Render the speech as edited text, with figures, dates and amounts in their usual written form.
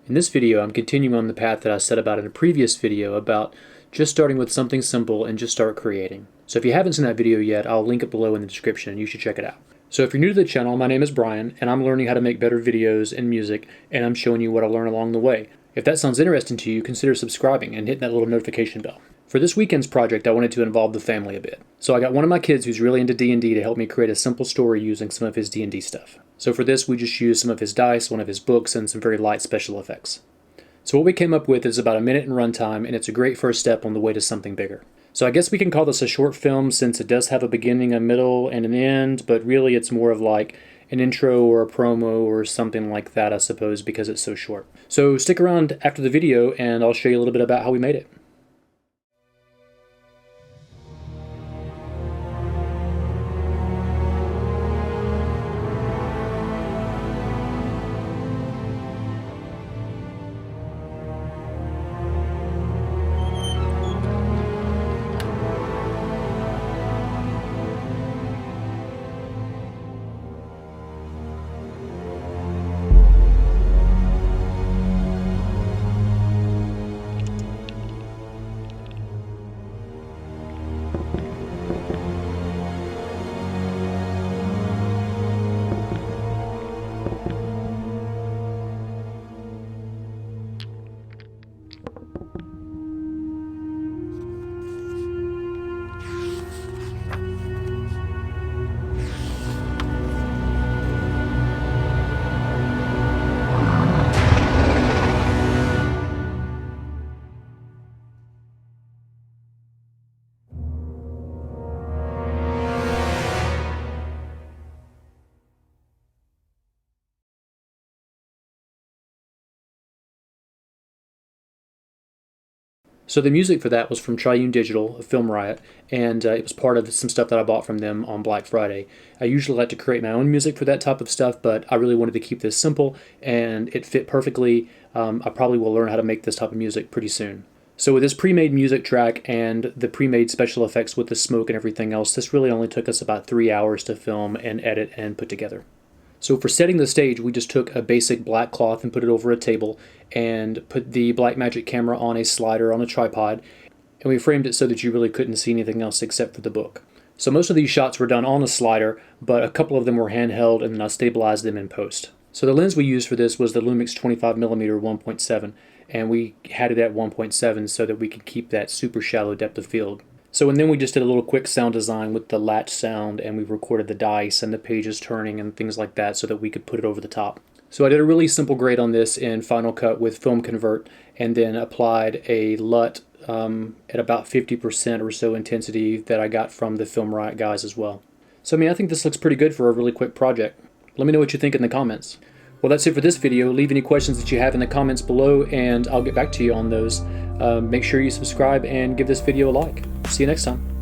In this video, I'm continuing on the path that I set about in a previous video about just starting with something simple and just start creating. So if you haven't seen that video yet, I'll link it below in the description and you should check it out. So if you're new to the channel, my name is Brian and I'm learning how to make better videos and music, and I'm showing you what I learn along the way. If that sounds interesting to you, consider subscribing and hitting that little notification bell. For this weekend's project, I wanted to involve the family a bit. So I got one of my kids who's really into D&D to help me create a simple story using some of his D&D stuff. So for this, we just used some of his dice, one of his books, and some very light special effects. So what we came up with is about a minute in runtime, and it's a great first step on the way to something bigger. So I guess we can call this a short film since it does have a beginning, a middle, and an end, but really it's more of like an intro or a promo or something like that, I suppose, because it's so short. So stick around after the video and I'll show you a little bit about how we made it. So the music for that was from Triune Digital, FilmRiot, and it was part of some stuff that I bought from them on Black Friday. I usually like to create my own music for that type of stuff, but I really wanted to keep this simple, and it fit perfectly. I probably will learn how to make this type of music pretty soon. So with this pre-made music track and the pre-made special effects with the smoke and everything else, this really only took us about 3 hours to film and edit and put together. So for setting the stage, we just took a basic black cloth and put it over a table and put the Blackmagic camera on a slider on a tripod, and we framed it so that you really couldn't see anything else except for the book. So most of these shots were done on a slider, but a couple of them were handheld and then I stabilized them in post. So the lens we used for this was the Lumix 25mm 1.7, and we had it at 1.7 so that we could keep that super shallow depth of field. So and then we just did a little quick sound design with the latch sound, and we recorded the dice and the pages turning and things like that so that we could put it over the top. So I did a really simple grade on this in Final Cut with Film Convert, and then applied a LUT at about 50% or so intensity that I got from the FilmRiot guys as well. So I mean, I think this looks pretty good for a really quick project. Let me know what you think in the comments. Well, that's it for this video. Leave any questions that you have in the comments below and I'll get back to you on those. Make sure you subscribe and give this video a like. See you next time.